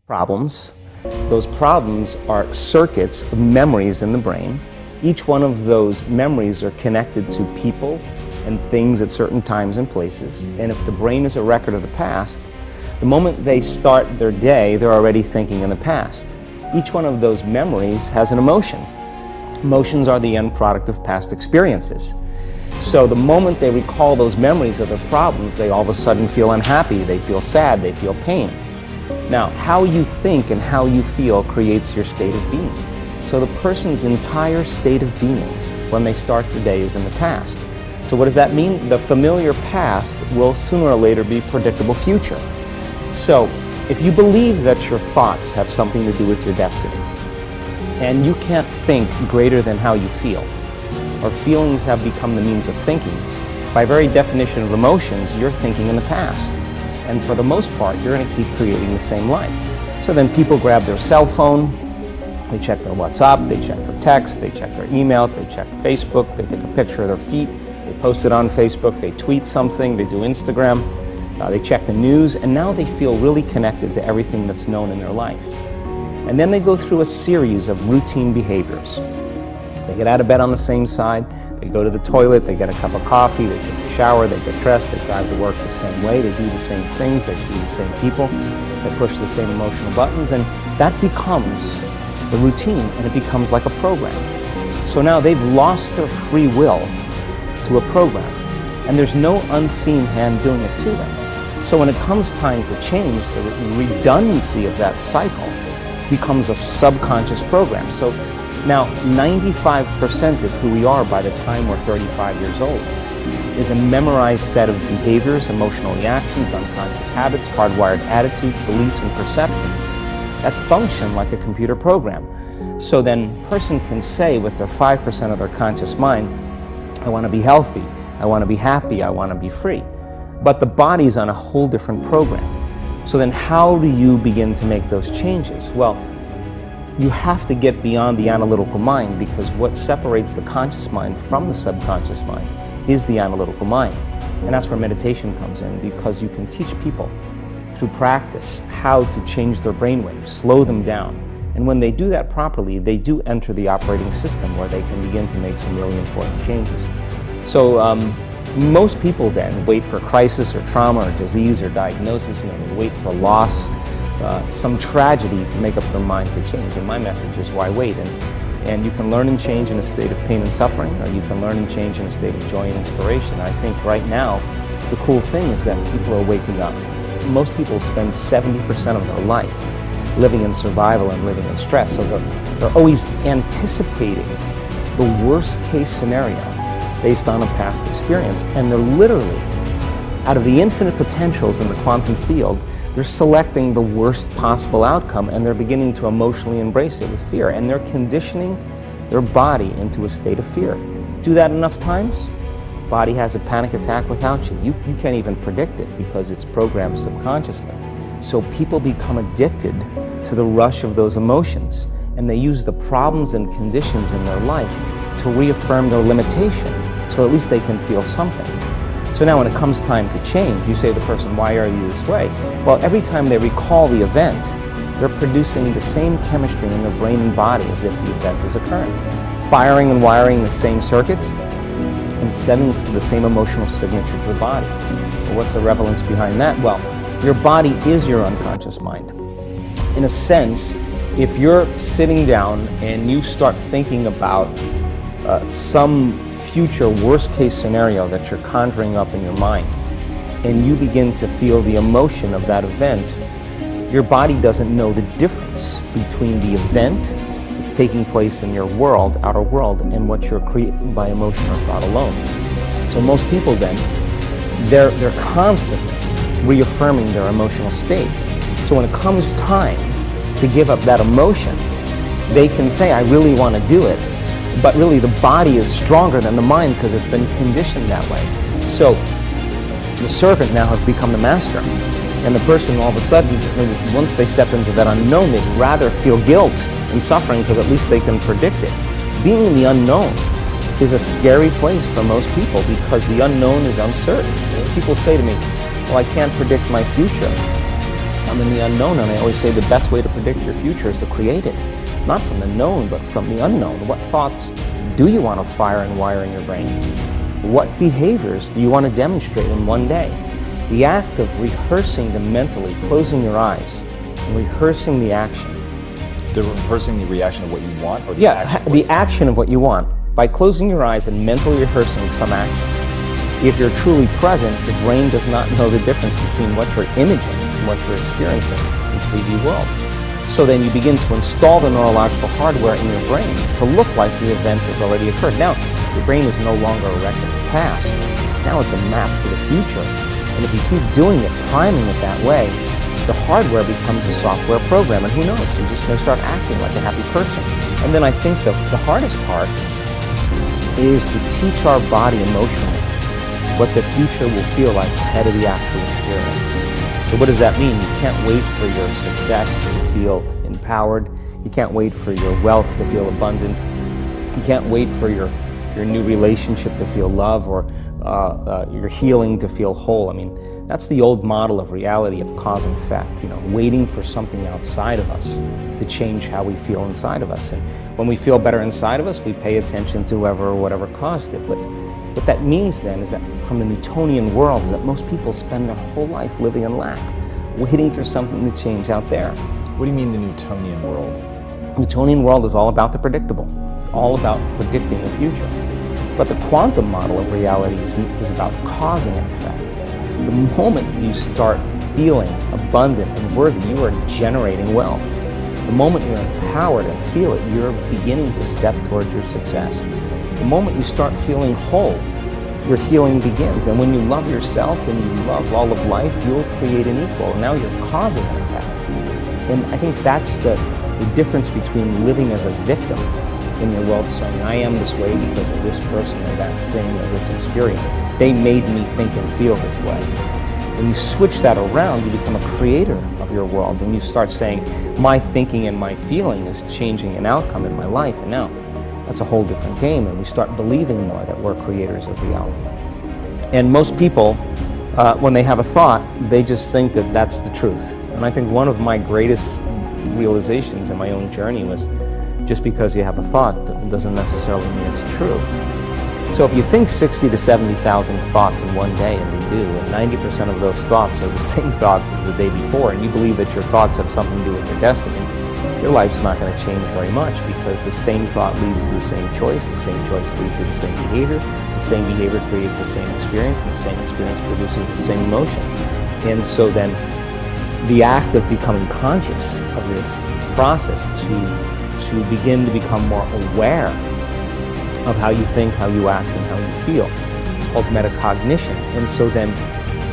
problems. Those problems are circuits of memories in the brain. Each one of those memories are connected to people and things at certain times and places. And if the brain is a record of the past, the moment they start their day, they're already thinking in the past. Each one of those memories has an emotion. Emotions are the end product of past experiences. So the moment they recall those memories of their problems, they all of a sudden feel unhappy, they feel sad, they feel pain. Now, how you think and how you feel creates your state of being. So the person's entire state of being when they start the day is in the past. So what does that mean? The familiar past will sooner or later be predictable future. So if you believe that your thoughts have something to do with your destiny, and you can't think greater than how you feel, or feelings have become the means of thinking, by very definition of emotions, you're thinking in the past. And for the most part, you're going to keep creating the same life. So then people grab their cell phone, they check their WhatsApp, they check their text, they check their emails, they check Facebook, they take a picture of their feet, they post it on Facebook, they tweet something, they do Instagram, they check the news, and now they feel really connected to everything that's known in their life. And then they go through a series of routine behaviors. They get out of bed on the same side, they go to the toilet, they get a cup of coffee, they take a shower, they get dressed, they drive to work the same way, they do the same things, they see the same people, they push the same emotional buttons, and that becomes the routine, and it becomes like a program. So now they've lost their free will to a program, and there's no unseen hand doing it to them. So when it comes time to change, the redundancy of that cycle becomes a subconscious program. So now 95% of who we are by the time we're 35 years old is a memorized set of behaviors, emotional reactions, unconscious habits, hardwired attitudes, beliefs, and perceptions that function like a computer program. So then a person can say with their 5% of their conscious mind, I want to be healthy, I want to be happy, I want to be free. But the body's on a whole different program. So then how do you begin to make those changes? Well, you have to get beyond the analytical mind, because what separates the conscious mind from the subconscious mind is the analytical mind. And that's where meditation comes in, because you can teach people through practice how to change their brainwaves, slow them down. And when they do that properly, they do enter the operating system where they can begin to make some really important changes. So most people then wait for crisis or trauma or disease or diagnosis, they wait for loss, some tragedy to make up their mind to change. And my message is, why wait? And you can learn and change in a state of pain and suffering, or you can learn and change in a state of joy and inspiration. I think right now, the cool thing is that people are waking up. Most people spend 70% of their life living in survival and living in stress. So they're always anticipating the worst case scenario based on a past experience. And they're literally, out of the infinite potentials in the quantum field, they're selecting the worst possible outcome, and they're beginning to emotionally embrace it with fear. And they're conditioning their body into a state of fear. Do that enough times, the body has a panic attack without you. You can't even predict it because it's programmed subconsciously. So people become addicted to the rush of those emotions, and they use the problems and conditions in their life to reaffirm their limitation, so at least they can feel something. So now when it comes time to change, you say to the person, why are you this way? Well, every time they recall the event, they're producing the same chemistry in their brain and body as if the event is occurring, firing and wiring the same circuits and sending the same emotional signature to the body. Well, what's the relevance behind that? Well, your body is your unconscious mind. In a sense, if you're sitting down and you start thinking about some future worst case scenario that you're conjuring up in your mind, and you begin to feel the emotion of that event, your body doesn't know the difference between the event that's taking place in your world, outer world, and what you're creating by emotion or thought alone. So most people then, they're constantly reaffirming their emotional states. So when it comes time to give up that emotion, they can say, I really want to do it, but really the body is stronger than the mind because it's been conditioned that way. So the servant now has become the master, and the person all of a sudden, once they step into that unknown, they'd rather feel guilt and suffering because at least they can predict it. Being in the unknown is a scary place for most people because the unknown is uncertain. People say to me, well, I can't predict my future. I'm in the unknown, and I always say the best way to predict your future is to create it. Not from the known, but from the unknown. What thoughts do you want to fire and wire in your brain? What behaviors do you want to demonstrate in one day? The act of rehearsing them mentally, closing your eyes, and rehearsing the action. The rehearsing the reaction of what you want, or the action of what you want. By closing your eyes and mentally rehearsing some action. If you're truly present, the brain does not know the difference between what you're imaging and what you're experiencing in the 3D world. So then you begin to install the neurological hardware in your brain to look like the event has already occurred. Now, your brain is no longer a record of the past. Now it's a map to the future. And if you keep doing it, priming it that way, the hardware becomes a software program, and who knows, you just may start acting like a happy person. And then I think the hardest part is to teach our body emotionally what the future will feel like ahead of the actual experience. So what does that mean? You can't wait for your success to feel empowered. You can't wait for your wealth to feel abundant. You can't wait for your new relationship to feel love, or your healing to feel whole. I mean, that's the old model of reality, of cause and effect, waiting for something outside of us to change how we feel inside of us. And when we feel better inside of us, we pay attention to whoever or whatever caused it. But what that means then is that from the Newtonian world, is that most people spend their whole life living in lack, waiting for something to change out there. What do you mean the Newtonian world? The Newtonian world is all about the predictable. It's all about predicting the future. But the quantum model of reality is about causing an effect. The moment you start feeling abundant and worthy, you are generating wealth. The moment you're empowered and feel it, you're beginning to step towards your success. The moment you start feeling whole, your healing begins. And when you love yourself and you love all of life, you'll create an equal. Now you're causing an effect. And I think that's the difference between living as a victim in your world, saying, I am this way because of this person or that thing or this experience. They made me think and feel this way. When you switch that around, you become a creator of your world, and you start saying, my thinking and my feeling is changing an outcome in my life, and now that's a whole different game, and we start believing more that we're creators of reality. And most people, when they have a thought, they just think that that's the truth. And I think one of my greatest realizations in my own journey was, just because you have a thought doesn't necessarily mean it's true. So if you think 60 to 70,000 thoughts in one day, and we do, and 90% of those thoughts are the same thoughts as the day before, and you believe that your thoughts have something to do with your destiny, your life's not going to change very much, because the same thought leads to the same choice leads to the same behavior creates the same experience, and the same experience produces the same emotion. And so then the act of becoming conscious of this process to begin to become more aware of how you think, how you act, and how you feel. It's called metacognition. And so then,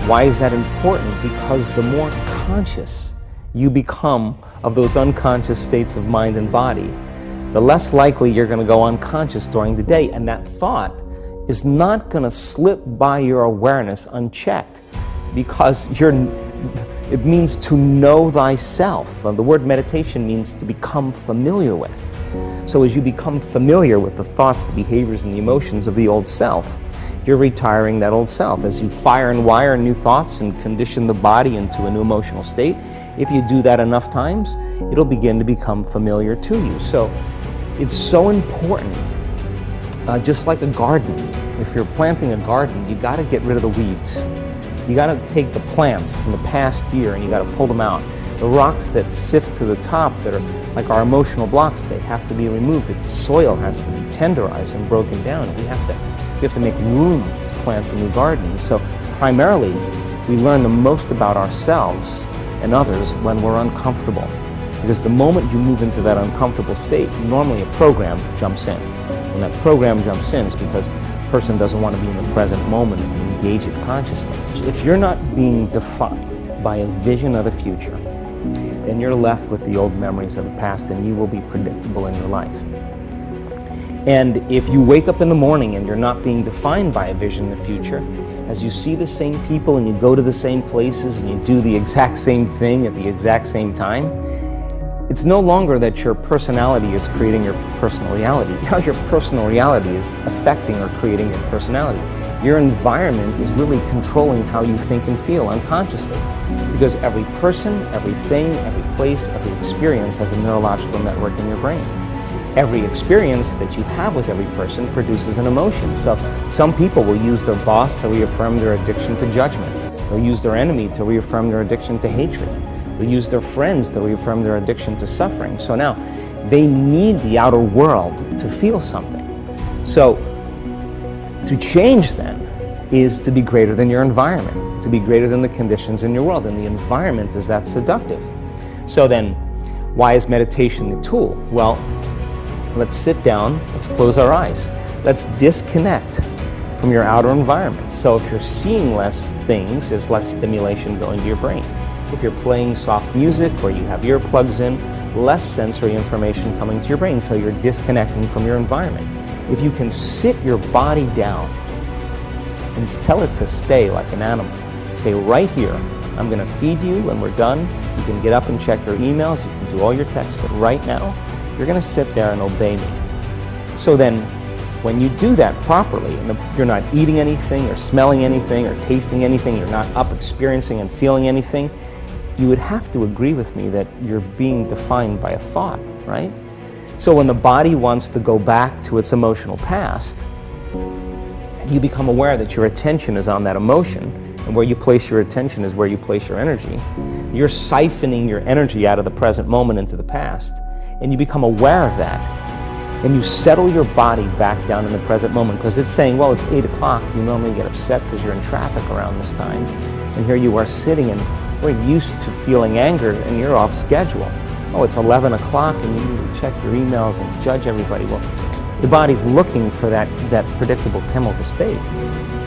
why is that important? Because the more conscious you become of those unconscious states of mind and body, the less likely you're going to go unconscious during the day. And that thought is not going to slip by your awareness unchecked, because it means to know thyself. The word meditation means to become familiar with. So as you become familiar with the thoughts, the behaviors, and the emotions of the old self, you're retiring that old self. As you fire and wire new thoughts and condition the body into a new emotional state, if you do that enough times, it'll begin to become familiar to you. So it's so important, just like a garden. If you're planting a garden, you got to get rid of the weeds. You got to take the plants from the past year and you got to pull them out. The rocks that sift to the top, that are like our emotional blocks, they have to be removed. The soil has to be tenderized and broken down. We have to make room to plant a new garden. So primarily, we learn the most about ourselves and others when we're uncomfortable. Because the moment you move into that uncomfortable state, normally a program jumps in. When that program jumps in, it's because the person doesn't want to be in the present moment and engage it consciously. If you're not being defined by a vision of the future, then you're left with the old memories of the past, and you will be predictable in your life. And if you wake up in the morning and you're not being defined by a vision of the future, as you see the same people and you go to the same places and you do the exact same thing at the exact same time, it's no longer that your personality is creating your personal reality. Now your personal reality is affecting or creating your personality. Your environment is really controlling how you think and feel unconsciously, because every person, everything, every place, every experience has a neurological network in your brain. Every experience that you have with every person produces an emotion. So some people will use their boss to reaffirm their addiction to judgment. They'll use their enemy to reaffirm their addiction to hatred. They'll use their friends to reaffirm their addiction to suffering. So now they need the outer world to feel something. So to change then is to be greater than your environment, to be greater than the conditions in your world, and the environment is that seductive. So then, why is meditation the tool? Well, let's sit down, let's close our eyes. Let's disconnect from your outer environment. So if you're seeing less things, there's less stimulation going to your brain. If you're playing soft music or you have earplugs in, less sensory information coming to your brain, so you're disconnecting from your environment. If you can sit your body down and tell it to stay like an animal, stay right here. I'm going to feed you when we're done. You can get up and check your emails, you can do all your texts, but right now, you're going to sit there and obey me. So then, when you do that properly, and you're not eating anything or smelling anything or tasting anything, you're not up experiencing and feeling anything, you would have to agree with me that you're being defined by a thought, right? So when the body wants to go back to its emotional past, you become aware that your attention is on that emotion, and where you place your attention is where you place your energy. You're siphoning your energy out of the present moment into the past, and you become aware of that. And you settle your body back down in the present moment, because it's saying, well, it's 8 o'clock. You normally get upset because you're in traffic around this time. And here you are sitting, and we're used to feeling anger, and you're off schedule. Oh, it's 11 o'clock, and you need to check your emails and judge everybody. Well, the body's looking for that predictable chemical state.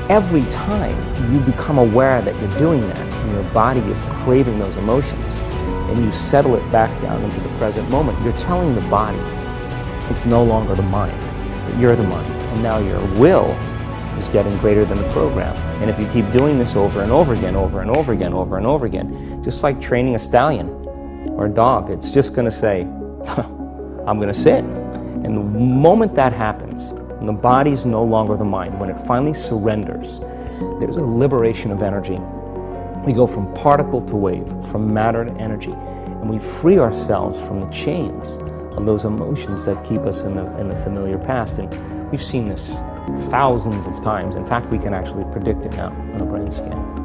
Every time you become aware that you're doing that, and your body is craving those emotions, and you settle it back down into the present moment, you're telling the body it's no longer the mind, that you're the mind, and now your will is getting greater than the program. And if you keep doing this over and over again, over and over again, over and over again, just like training a stallion or a dog, it's just going to say, I'm going to sit. And the moment that happens, and the body's no longer the mind, when it finally surrenders, there's a liberation of energy. We go from particle to wave, from matter to energy, and we free ourselves from the chains of those emotions that keep us in the familiar past. And we've seen this thousands of times. In fact, we can actually predict it now on a brain scan.